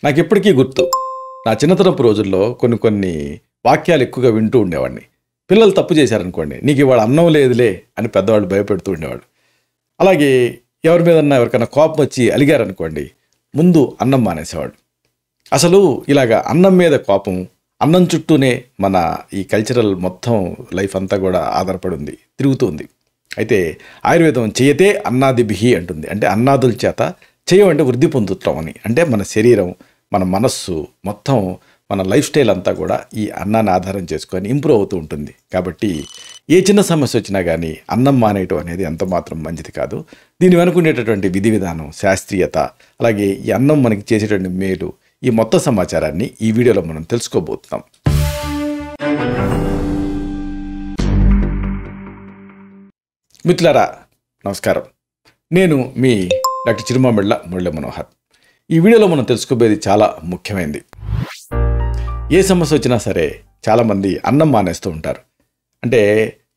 నాకెప్పటికీ గుర్తు. నా చిన్నతనపు రోజుల్లో కొన్ని వాక్యాలు ఎక్కువగా వింటూ ఉండేవాడిని. పిల్లలు తప్పు చేశారనుకోండి, నీకు ఇవాళ అన్నం లేదులే అని పెద్దవాళ్ళు భయపెడుతూ ఉండేవాళ్ళు. అలాగే ఎవరికైనా కోపం వచ్చి అలిగారనుకోండి, ముందు అన్నం మానేసేవాడు. అసలు ఇలాగా అన్నం మీద కోపం, అన్నం చుట్టూనే మన ఈ కల్చరల్ మొత్తం లైఫ్ అంతా కూడా ఆధారపడి ఉంది, తిరుగుతుంది. అయితే ఆయుర్వేదం చేయతే అన్నాదిభిహి అంటుంది. అంటే అన్నాదుల చేత చేయమంటే వృద్ధి పొందుతాం అని. అంటే మన శరీరం, మన మనస్సు మొత్తం, మన లైఫ్ స్టైల్ అంతా కూడా ఈ అన్నాన్ని ఆధారం చేసుకొని ఇంప్రూవ్ అవుతూ ఉంటుంది. కాబట్టి ఏ చిన్న సమస్య వచ్చినా కానీ అన్నం మానేయటం అనేది ఎంత మాత్రం మంచిది కాదు. దీన్ని వెనుకునేటటువంటి విధి విధానం, శాస్త్రీయత, అలాగే ఈ అన్నం మనకి చేసేటువంటి మేలు, ఈ మొత్తం సమాచారాన్ని ఈ వీడియోలో మనం తెలుసుకోబోతున్నాం. మిత్రులారా నమస్కారం. నేను మీ డాక్టర్ చిరుమామిళ్ళ మురళీ మనోహర్. ఈ వీడియోలో మనం తెలుసుకోబోయేది చాలా ముఖ్యమైనది. ఏ సమస్య వచ్చినా సరే చాలామంది అన్నం మానేస్తూ ఉంటారు. అంటే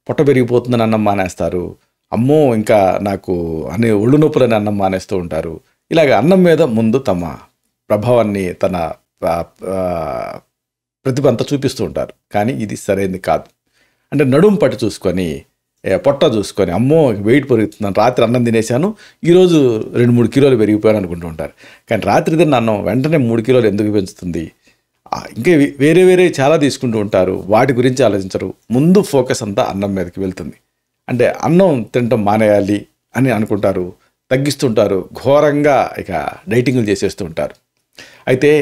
పొట్ట పెరిగిపోతుందని అన్నం మానేస్తారు, అమ్మో ఇంకా నాకు అనే ఒళ్ళు నొప్పులని అన్నం మానేస్తూ ఉంటారు. ఇలాగ అన్నం మీద ముందు తమ ప్రభావాన్ని, తన ప్రతిభ అంతా చూపిస్తూ ఉంటారు. కానీ ఇది సరైనది కాదు. అంటే నడుము పట్టి చూసుకొని, పొట్ట చూసుకొని, అమ్మో వెయిట్ పెరుగుతున్నాను, రాత్రి అన్నం తినేశాను, ఈరోజు 2-3 కిలోలు పెరిగిపోయాను అనుకుంటూ ఉంటారు. కానీ రాత్రి తిన్న అన్నం వెంటనే 3 కిలోలు ఎందుకు పెంచుతుంది? ఇంకా వేరే చాలా తీసుకుంటూ ఉంటారు. వాటి గురించి ఆలోచించరు. ముందు ఫోకస్ అంతా అన్నం మీదకి వెళ్తుంది. అంటే అన్నం తినటం మానేయాలి అని అనుకుంటారు, తగ్గిస్తుంటారు, ఘోరంగా ఇక డైటింగ్లు చేసేస్తూ ఉంటారు. అయితే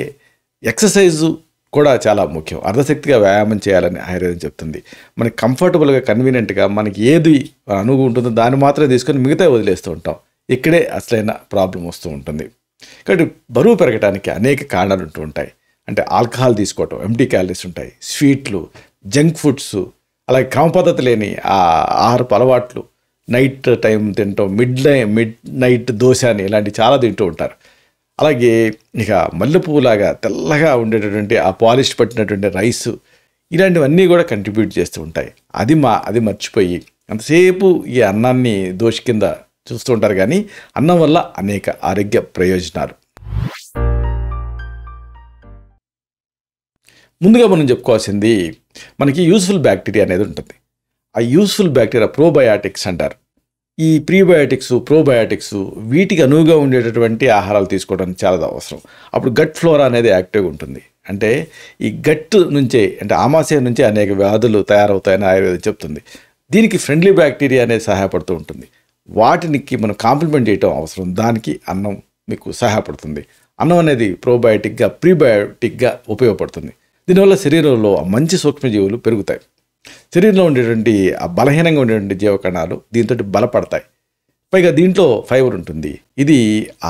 ఎక్సర్సైజు కూడా చాలా ముఖ్యం. అర్ధశక్తిగా వ్యాయామం చేయాలని ఆయుర్వేదం చెప్తుంది. మనకి కంఫర్టబుల్గా, కన్వీనియంట్గా మనకి ఏది అనుగు ఉంటుందో దాన్ని మాత్రమే తీసుకొని మిగతా వదిలేస్తూ ఉంటాం. ఇక్కడే అసలైన ప్రాబ్లం వస్తూ ఉంటుంది. కాబట్టి బరువు పెరగడానికి అనేక కారణాలు ఉంటూ ఉంటాయి. అంటే ఆల్కహాల్ తీసుకోవటం, ఎంటీ క్యాలరీస్ ఉంటాయి, స్వీట్లు, జంక్ ఫుడ్స్, అలాగే క్రమపద్ధతి లేని ఆహారపు అలవాట్లు, నైట్ టైం తినటం, మిడ్ నైట్ దోశ అని ఇలాంటి చాలా తింటూ ఉంటారు. అలాగే ఇక మల్లెపువ్వులాగా తెల్లగా ఉండేటటువంటి ఆ పాలిష్ పట్టినటువంటి రైసు, ఇలాంటివన్నీ కూడా కంట్రిబ్యూట్ చేస్తూ ఉంటాయి. అది మర్చిపోయి అంతసేపు ఈ అన్నాన్ని దోష కింద చూస్తూ ఉంటారు. కానీ అన్నం వల్ల అనేక ఆరోగ్య ప్రయోజనాలు. ముందుగా మనం చెప్పుకోవాల్సింది, మనకి యూస్ఫుల్ బ్యాక్టీరియా అనేది ఉంటుంది. ఆ యూస్ఫుల్ బ్యాక్టీరియా ప్రోబయాటిక్స్ అంటారు. ఈ ప్రీబయాటిక్స్, ప్రోబయాటిక్స్, వీటికి అనువుగా ఉండేటటువంటి ఆహారాలు తీసుకోవడం చాలా అవసరం. అప్పుడు గట్ ఫ్లోరా అనేది యాక్టివ్గా ఉంటుంది. అంటే ఈ గట్ నుంచే, అంటే ఆమాశయం నుంచే అనేక వ్యాధులు తయారవుతాయని ఆయుర్వేదం చెప్తుంది. దీనికి ఫ్రెండ్లీ బ్యాక్టీరియా అనేది సహాయపడుతూ ఉంటుంది. వాటికి మనం కాంప్లిమెంట్ చేయటం అవసరం. దానికి అన్నం మీకు సహాయపడుతుంది. అన్నం అనేది ప్రోబయాటిక్గా, ప్రీబయాటిక్గా ఉపయోగపడుతుంది. దీనివల్ల శరీరంలో మంచి సూక్ష్మజీవులు పెరుగుతాయి. శరీరంలో ఉండేటువంటి ఆ బలహీనంగా ఉండేటువంటి జీవకణాలు దీంతో బలపడతాయి. పైగా దీంట్లో ఫైబర్ ఉంటుంది. ఇది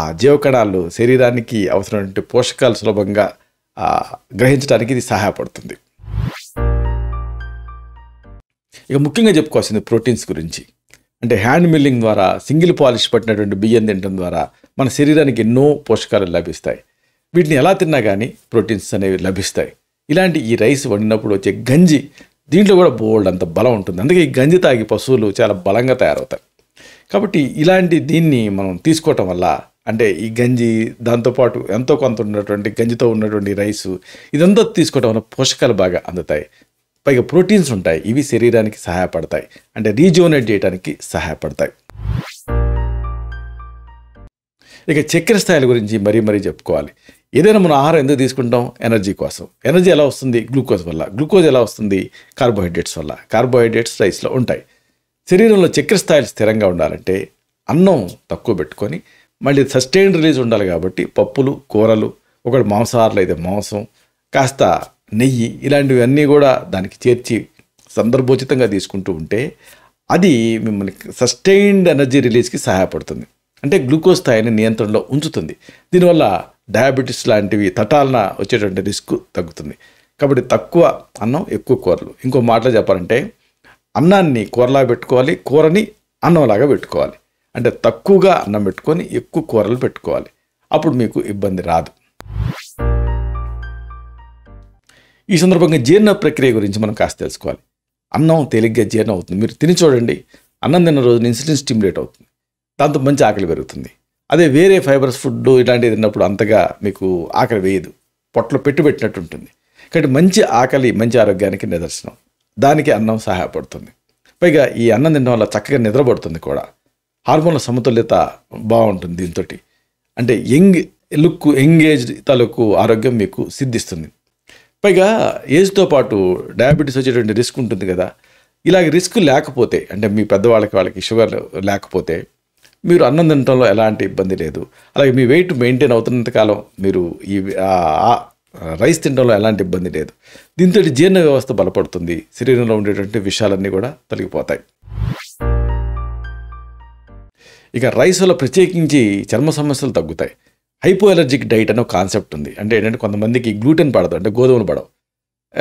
ఆ జీవకణాలు శరీరానికి అవసరమైనటువంటి పోషకాలు సులభంగా గ్రహించడానికి ఇది సహాయపడుతుంది. ఇక ముఖ్యంగా చెప్పుకోవాల్సింది ప్రోటీన్స్ గురించి. అంటే హ్యాండ్ మిల్లింగ్ ద్వారా, సింగిల్ పాలిష్ పట్టినటువంటి బియ్యం తినడం ద్వారా మన శరీరానికి ఎన్నో పోషకాలు లభిస్తాయి. వీటిని ఎలా తిన్నా కానీ ప్రోటీన్స్ అనేవి లభిస్తాయి. ఇలాంటి ఈ రైస్ వండినప్పుడు వచ్చే గంజి, దీంట్లో కూడా బోల్డ్ అంత బలం ఉంటుంది. అందుకే ఈ గంజి తాగి పశువులు చాలా బలంగా తయారవుతాయి. కాబట్టి ఇలాంటి దీన్ని మనం తీసుకోవటం వల్ల, అంటే ఈ గంజి, దాంతోపాటు ఎంతో కొంత ఉన్నటువంటి గంజితో ఉన్నటువంటి రైసు, ఇదంతా తీసుకోవటం వల్ల పోషకాలు బాగా అందుతాయి. పైగా ప్రోటీన్స్ ఉంటాయి. ఇవి శరీరానికి సహాయపడతాయి. అంటే రీజోనేట్ చేయడానికి సహాయపడతాయి. ఇక చక్కెర స్థాయిల గురించి మరీ చెప్పుకోవాలి. ఏదైనా మనం ఆహారం ఎందుకు తీసుకుంటాం? ఎనర్జీ కోసం. ఎనర్జీ ఎలా వస్తుంది? గ్లూకోజ్ వల్ల. గ్లూకోజ్ ఎలా వస్తుంది? కార్బోహైడ్రేట్స్ వల్ల. కార్బోహైడ్రేట్స్ రైస్లో ఉంటాయి. శరీరంలో చక్కెర స్థాయిలు స్థిరంగా ఉండాలంటే అన్నం తక్కువ పెట్టుకొని, మళ్ళీ సస్టైన్డ్ రిలీజ్ ఉండాలి కాబట్టి పప్పులు, కూరలు, ఒకటి మాంసాహారాలు అయితే మాంసం, కాస్త నెయ్యి, ఇలాంటివన్నీ కూడా దానికి చేర్చి సందర్భోచితంగా తీసుకుంటూ ఉంటే అది మిమ్మల్ని సస్టైన్డ్ ఎనర్జీ రిలీజ్కి సహాయపడుతుంది. అంటే గ్లూకోజ్ స్థాయిని నియంత్రణలో ఉంచుతుంది. దీనివల్ల డయాబెటీస్ లాంటివి తటాలన వచ్చేటువంటి రిస్క్ తగ్గుతుంది. కాబట్టి తక్కువ అన్నం, ఎక్కువ కూరలు. ఇంకో మాటలో చెప్పాలంటే అన్నాన్ని కూరలా పెట్టుకోవాలి, కూరని అన్నంలాగా పెట్టుకోవాలి. అంటే తక్కువగా అన్నం పెట్టుకొని ఎక్కువ కూరలు పెట్టుకోవాలి. అప్పుడు మీకు ఇబ్బంది రాదు. ఈ సందర్భంగా జీర్ణ ప్రక్రియ గురించి మనం కాస్త తెలుసుకోవాలి. అన్నం తేలిగ్గా జీర్ణం అవుతుంది. మీరు తిని చూడండి, అన్నం తిన్న రోజున ఇన్సులిన్ స్టిమ్యులేట్ అవుతుంది. దాంతో మంచి ఆకలి పెరుగుతుంది. అదే వేరే ఫైబరస్ ఫుడ్ ఇలాంటివి తిన్నప్పుడు అంతగా మీకు ఆకలి వేయదు, పొట్టలో పెట్టినట్టు ఉంటుంది. కాబట్టి మంచి ఆకలి మంచి ఆరోగ్యానికి నిదర్శనం. దానికి అన్నం సహాయపడుతుంది. పైగా ఈ అన్నం తినడం వల్ల చక్కగా నిద్రపడుతుంది కూడా. హార్మోన్ల సమతుల్యత బాగుంటుంది దీంతో. అంటే యంగ్ ఏజ్ తాలూకు ఆరోగ్యం మీకు సిద్ధిస్తుంది. పైగా ఏజ్తో పాటు డయాబెటీస్ వచ్చేటువంటి రిస్క్ ఉంటుంది కదా. ఇలాగ రిస్క్ లేకపోతే, అంటే మీ వాళ్ళకి షుగర్ లేకపోతే మీరు అన్నం తినడంలో ఎలాంటి ఇబ్బంది లేదు. అలాగే మీ వెయిట్ మెయింటైన్ అవుతున్నంతకాలం మీరు ఈ రైస్ తినడంలో ఎలాంటి ఇబ్బంది లేదు. దీంతో జీర్ణ వ్యవస్థ బలపడుతుంది, శరీరంలో ఉండేటువంటి విషయాలన్నీ కూడా తొలగిపోతాయి. ఇక రైస్ వల్ల ప్రత్యేకించి చర్మ సమస్యలు తగ్గుతాయి. హైపో ఎలర్జిక్ డైట్ అనే కాన్సెప్ట్ ఉంది. అంటే ఏంటంటే కొంతమందికి గ్లూటెన్ పడదు, అంటే గోధుమలు పడవు,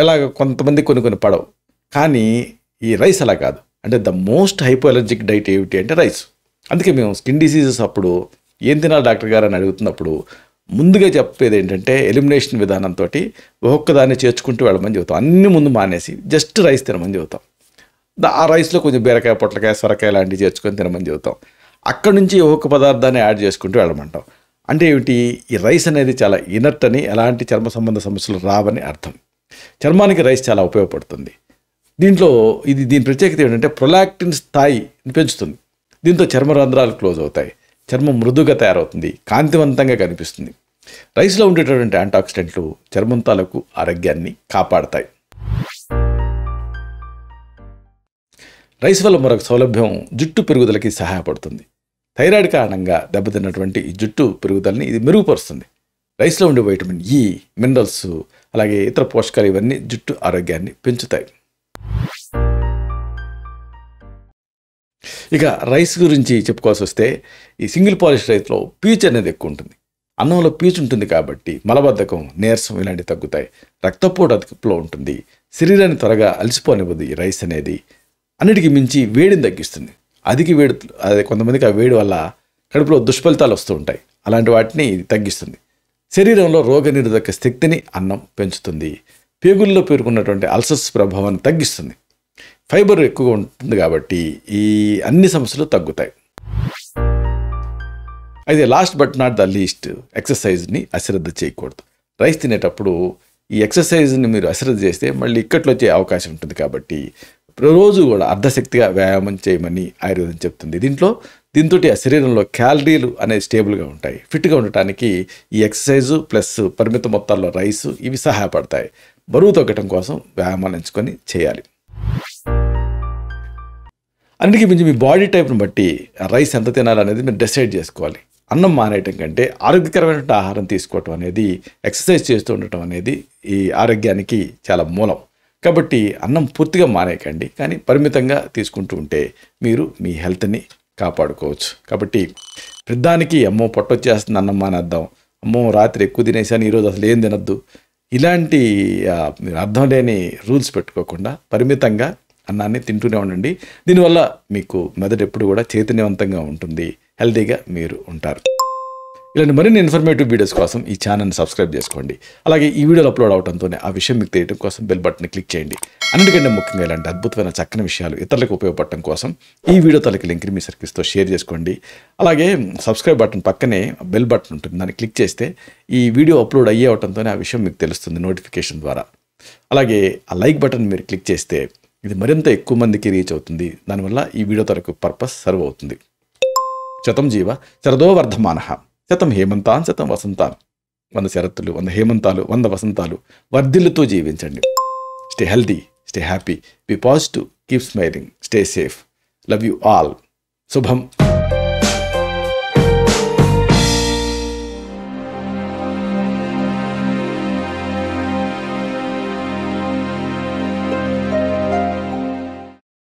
ఎలాగ కొంతమంది కొన్ని పడవు. కానీ ఈ రైస్ అలా కాదు. అంటే the most hypo allergic diet ఏమిటి అంటే రైస్. అందుకే మేము స్కిన్ డిసీజెస్ అప్పుడు ఏం తినాలి డాక్టర్ గారు అని అడుగుతున్నప్పుడు ముందుగా చెప్పేది ఏంటంటే ఎలిమినేషన్ విధానంతో ఒక్కొక్కదాన్ని చేర్చుకుంటూ వెళ్ళమని చెబుతాం. అన్ని ముందు మానేసి జస్ట్ రైస్ తినమని చెబుతాం. ఆ రైస్లో కొంచెం బీరకాయ, పొట్లకాయ, సొరకాయ లాంటివి చేర్చుకొని తినమని చెబుతాం. అక్కడి నుంచి ఒక్కొక్క పదార్థాన్ని యాడ్ చేసుకుంటూ వెళ్ళమంటాం. అంటే ఏమిటి, ఈ రైస్ అనేది చాలా ఇనర్ట్ అని, ఎలాంటి చర్మ సంబంధ సమస్యలు రావని అర్థం. చర్మానికి రైస్ చాలా ఉపయోగపడుతుంది. దీంట్లో దీని ప్రత్యేకత ఏంటంటే ప్రొలాక్టిన్ స్థాయి పెంచుతుంది. దీంతో చర్మ రంధ్రాలు క్లోజ్ అవుతాయి, చర్మం మృదుగా తయారవుతుంది, కాంతివంతంగా కనిపిస్తుంది. రైస్లో ఉండేటటువంటి యాంటాక్సిడెంట్లు చర్మం తాలూకు ఆరోగ్యాన్ని కాపాడతాయి. రైస్ వల్ల మరొక సౌలభ్యం జుట్టు పెరుగుదలకి సహాయపడుతుంది. థైరాయిడ్ కారణంగా దెబ్బతిన్నటువంటి ఈ జుట్టు పెరుగుదలని ఇది మెరుగుపరుస్తుంది. రైస్లో ఉండే వైటమిన్ ఈ, మినరల్స్, అలాగే ఇతర పోషకాలు ఇవన్నీ జుట్టు ఆరోగ్యాన్ని పెంచుతాయి. ఇక రైస్ గురించి చెప్పుకోవాల్సి వస్తే ఈ సింగిల్ పాలిష్ రైస్లో పీచు అనేది ఎక్కువ ఉంటుంది. అన్నంలో పీచు ఉంటుంది కాబట్టి మలబద్ధకం, నీరసం ఇలాంటివి తగ్గుతాయి. రక్తపోటు అదుపులో ఉంటుంది. శరీరాన్ని త్వరగా అలసిపోనివ్వదు ఈ రైస్ అనేది. అన్నిటికీ మించి వేడిని తగ్గిస్తుంది. అధిక వేడి, అదే కొంతమందికి ఆ వేడి వల్ల కడుపులో దుష్ఫలితాలు వస్తూ ఉంటాయి. అలాంటి వాటిని ఇది తగ్గిస్తుంది. శరీరంలో రోగనిరోధక శక్తిని అన్నం పెంచుతుంది. పేగుల్లో పేరుకున్నటువంటి అల్సర్స్ ప్రభావాన్ని తగ్గిస్తుంది. ఫైబర్ ఎక్కువగా ఉంటుంది కాబట్టి ఈ అన్ని సమస్యలు తగ్గుతాయి. అయితే last but not the least, ఎక్సర్సైజ్ని అశ్రద్ధ చేయకూడదు. రైస్ తినేటప్పుడు ఈ ఎక్సర్సైజ్ని మీరు అశ్రద్ధ చేస్తే మళ్ళీ ఇక్కట్లో వచ్చే అవకాశం ఉంటుంది. కాబట్టి రోజు కూడా అర్ధశక్తిగా వ్యాయామం చేయమని ఆయుర్వేదం చెప్తుంది. దీంతో ఆ శరీరంలో క్యాలరీలు అనేది స్టేబుల్గా ఉంటాయి. ఫిట్గా ఉండటానికి ఈ ఎక్సర్సైజు ప్లస్ పరిమిత మొత్తాల్లో రైస్ ఇవి సహాయపడతాయి. బరువు తగ్గటం కోసం వ్యాయామాలు ఎంచుకొని చేయాలి. అన్నిటికీ మించి మీ బాడీ టైప్ను బట్టి రైస్ ఎంత తినాలనేది మీరు డిసైడ్ చేసుకోవాలి. అన్నం మానేయటం కంటే ఆరోగ్యకరమైన ఆహారం తీసుకోవటం అనేది, ఎక్సర్సైజ్ చేస్తూ ఉండటం అనేది ఈ ఆరోగ్యానికి చాలా మూలం. కాబట్టి అన్నం పూర్తిగా మానేయకండి, కానీ పరిమితంగా తీసుకుంటూ ఉంటే మీరు మీ హెల్త్ని కాపాడుకోవచ్చు. కాబట్టి పెద్దానికి అమ్మో పొట్టొచ్చేస్తుంది అన్నం మానేద్దాం, అమ్మో రాత్రి ఎక్కువ తినేసాను ఈరోజు అసలు ఏం తినద్దు, ఇలాంటి అర్థం లేని రూల్స్ పెట్టుకోకుండా పరిమితంగా అన్నాన్ని తింటూనే ఉండండి. దీనివల్ల మీకు మెదడు ఎప్పుడు కూడా చైతన్యవంతంగా ఉంటుంది, హెల్తీగా మీరు ఉంటారు. ఇలాంటి మరిన్ని ఇన్ఫర్మేటివ్ వీడియోస్ కోసం ఈ ఛానల్ని సబ్స్క్రైబ్ చేసుకోండి. అలాగే ఈ వీడియోలు అప్లోడ్ అవడంతోనే ఆ విషయం మీకు తెలియడం కోసం బెల్ బటన్ని క్లిక్ చేయండి. అన్నిటికంటే ముఖ్యంగా ఇలాంటి అద్భుతమైన చక్కని విషయాలు ఇతరులకు ఉపయోగపడటం కోసం ఈ వీడియో తలకి లింక్ని మీ సర్కిల్స్తో షేర్ చేసుకోండి. అలాగే సబ్స్క్రైబ్ బటన్ పక్కనే బెల్ బటన్ ఉంటుంది, దాన్ని క్లిక్ చేస్తే ఈ వీడియో అప్లోడ్ అయ్యే అవడంతోనే ఆ విషయం మీకు తెలుస్తుంది నోటిఫికేషన్ ద్వారా. అలాగే ఆ లైక్ బటన్ మీరు క్లిక్ చేస్తే ఇది మరింత ఎక్కువ మందికి రీచ్ అవుతుంది. దానివల్ల ఈ వీడియో తరకు పర్పస్ సర్వ్ అవుతుంది. శతం జీవ శరదో వర్ధమానః, శతం హేమంతాన్ శతం వసంతాన్. 100 శరత్తులు, 100 హేమంతాలు, 100 వసంతాలు వర్ధిల్లుతూ జీవించండి. Stay healthy, stay happy, be positive, keep smiling, stay safe. Love you all. శుభం.